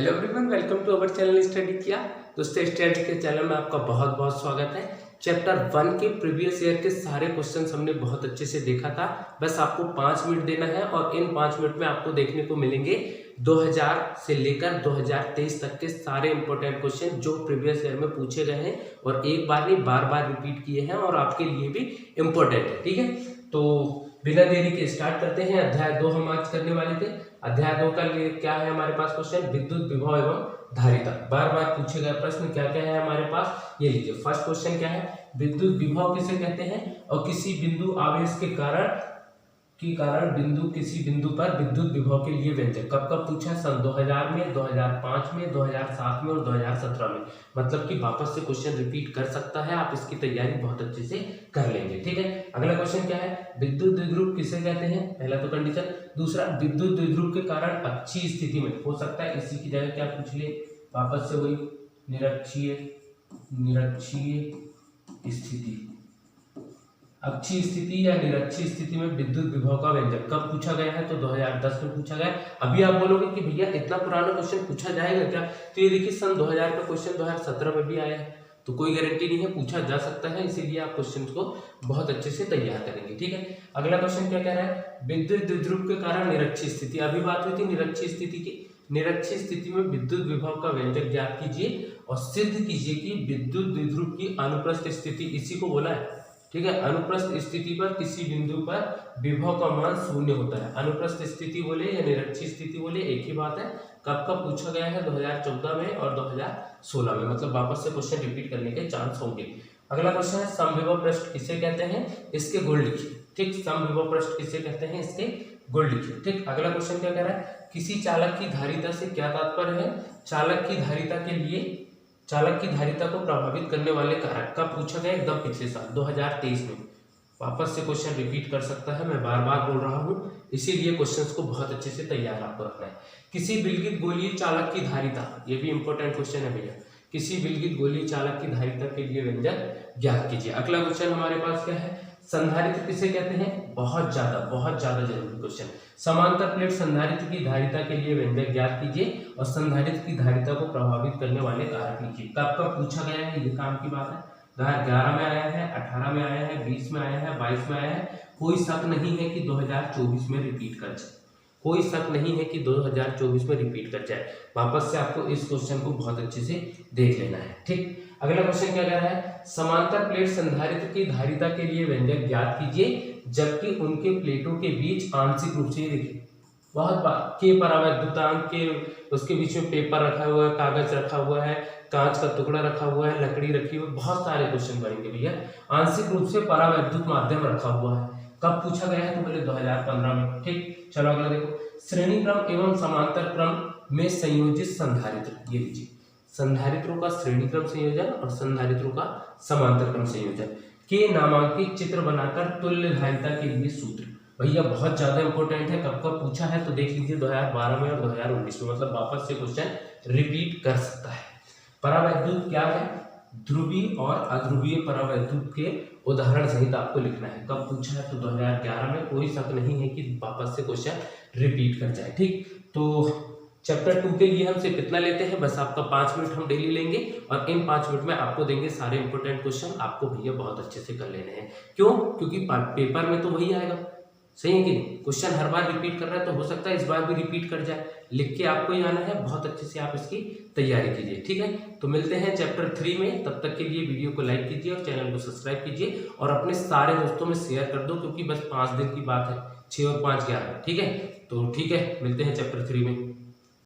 Hello everyone, welcome to our channel study किया। दोस्तों, study के चैनल में आपका बहुत बहुत स्वागत है। चैप्टर 1 के प्रीवियस ईयर के सारे क्वेश्चंस हमने बहुत अच्छे से देखा था। बस आपको 5 मिनट देना है और इन 5 मिनट में आपको देखने को मिलेंगे 2000 से लेकर 2023 तक के सारे इंपॉर्टेंट क्वेश्चन जो प्रीवियस ईयर में पूछे गए हैं और एक बार नहीं बार बार रिपीट किए हैं और आपके लिए भी इम्पोर्टेंट है। ठीक है, तो बिना देरी के स्टार्ट करते हैं। अध्याय 2 हम आज करने वाले थे। अध्याय 2 का क्या है हमारे पास क्वेश्चन? विद्युत विभव एवं धारिता। बार बार पूछे गए प्रश्न क्या क्या है हमारे पास, ये लीजिए। फर्स्ट क्वेश्चन क्या है? विद्युत विभव किसे कहते हैं और किसी बिंदु आवेश के कारण बिंदु किसी बिंदु पर विद्युत विभव के लिए व्यंजक। कब कब पूछा? सन 2000 में, 2005 में, 2007 में और 2017 में। मतलब कि वापस से क्वेश्चन रिपीट कर सकता है, आप इसकी तैयारी बहुत अच्छे से कर लेंगे। ठीक है, अगला क्वेश्चन क्या है? विद्युत द्विध्रुव किसे कहते हैं? पहला तो कंडीशन। दूसरा, विद्युत द्विध्रुव के कारण अक्षीय स्थिति में हो सकता है, इसी की जगह क्या पूछ ले वापस से वही निरक्षीय स्थिति। अक्षीय स्थिति या निरक्षीय स्थिति में विद्युत विभव का व्यंजक कब पूछा गया है? तो 2010 में पूछा गया। अभी आप बोलोगे कि भैया इतना पुराना क्वेश्चन पूछा जाएगा क्या? तो ये देखिए, सन 2000 का क्वेश्चन 2017 में भी आया है, तो कोई गारंटी नहीं है, पूछा जा सकता है। इसीलिए आप क्वेश्चन को बहुत अच्छे से तैयार करेंगे। ठीक है, अगला क्वेश्चन क्या कह रहा है? विद्युत द्विध्रुव के कारण निरक्षीय स्थिति। अभी बात हुई थी निरक्षीय स्थिति की। निरक्षीय स्थिति में विद्युत विभव का व्यंजक ज्ञात कीजिए और सिद्ध कीजिए कि विद्युत द्विध्रुव की अनुप्रस्थ स्थिति, इसी को बोला है। ठीक है, अनुप्रस्थ स्थिति पर किसी बिंदु पर विभव का मान शून्य होता है। अनुप्रस्थ स्थिति बोले या निरक्षीय स्थिति बोले एक ही बात है। कब कब पूछा गया है? 2014 में और 2016 में। मतलब वापस से क्वेश्चन रिपीट करने के चांस होंगे। अगला क्वेश्चन है, समविभव पृष्ठ किसे कहते हैं? इसके गुण लिखिए। ठीक, समविभव पृष्ठ किसे कहते हैं? इसके गुण लिखिए। ठीक, अगला क्वेश्चन क्या कह रहा है? किसी चालक की धारिता से क्या तात्पर्य है? चालक की धारिता को प्रभावित करने वाले कारक। कब पूछा गया? एकदम पिछले साल 2023 में। वापस से क्वेश्चन रिपीट कर सकता है, मैं बार बार बोल रहा हूँ, इसीलिए क्वेश्चंस को बहुत अच्छे से तैयार आपको रखना है। किसी विलगित गोलीय चालक की धारिता, ये भी इंपॉर्टेंट क्वेश्चन है भैया। किसी विलगित गोलीय चालक की धारिता के लिए व्यंजक ज्ञात कीजिए। अगला क्वेश्चन हमारे पास क्या है? संधारित्र किसे कहते हैं? बहुत ज्यादा जरूरी क्वेश्चन। समांतर प्लेट संधारित्र की धारिता के लिए व्यंजक ज्ञात कीजिए और संधारित्र की धारिता को प्रभावित करने वाले कारक लिखिए। कब कब पूछा गया है? ये काम की बात है। 2011 में आया है, 18 में आया है, 20 में आया है, 22 में आया है। कोई शक नहीं है कि 2024 में रिपीट कर जाए। कोई शक नहीं है कि 2024 में रिपीट कर जाए। वापस से आपको इस क्वेश्चन को बहुत अच्छे से देख लेना है। ठीक, अगला क्वेश्चन क्या कह रहा है? समांतर प्लेट संधारित्र की धारिता के लिए व्यंजक ज्ञात कीजिए जबकि उनके प्लेटों के बीच आंशिक रूप से, देखिए बहुत बार के परावैद्युतांक के उसके बीच में पेपर रखा हुआ है, कागज रखा हुआ है, कांच का टुकड़ा रखा हुआ है, लकड़ी रखी हुई है, बहुत सारे क्वेश्चन बनेंगे भैया। आंशिक रूप से परावैद्युत माध्यम रखा हुआ है। कब पूछा गया है? तो बोले 2015 में। ठीक, चलो अगला देखो। श्रेणी क्रम एवं समांतर क्रम में संयोजित संधारित्र। ये लीजिए, संधारित्रों का श्रेणी क्रम संयोजन और संधारित्रों का समांतर क्रम संयोजन के नामांकित चित्र बनाकर तुल्य धारिता के लिए सूत्र। भैया बहुत ज्यादा इंपॉर्टेंट है। कब कब पूछा है? तो देख लीजिए 2012 में और 2019 में। मतलब वापस से क्वेश्चन रिपीट कर सकता है। परावैद्युत क्या है? ध्रुवीय और अध्रुवीय परावैद्युत के उदाहरण सहित आपको लिखना है। कब पूछा है? तो 2011 में। कोई शक नहीं है कि वापस से क्वेश्चन रिपीट कर जाए। ठीक, तो चैप्टर 2 के लिए हम सिर्फ इतना लेते हैं। बस आपका 5 मिनट हम डेली लेंगे और इन 5 मिनट में आपको देंगे सारे इंपॉर्टेंट क्वेश्चन। आपको भैया बहुत अच्छे से कर लेने हैं। क्यों? क्योंकि पेपर में तो वही आएगा। सही है कि नहीं? क्वेश्चन हर बार रिपीट कर रहा है, तो हो सकता है इस बार भी रिपीट कर जाए। लिख के आपको ही आना है, बहुत अच्छे से आप इसकी तैयारी कीजिए। ठीक है, तो मिलते हैं चैप्टर 3 में। तब तक के लिए वीडियो को लाइक कीजिए और चैनल को सब्सक्राइब कीजिए और अपने सारे दोस्तों में शेयर कर दो, क्योंकि बस 5 दिन की बात है। 6 और 5 11। ठीक है, तो ठीक है, मिलते हैं चैप्टर 3 में।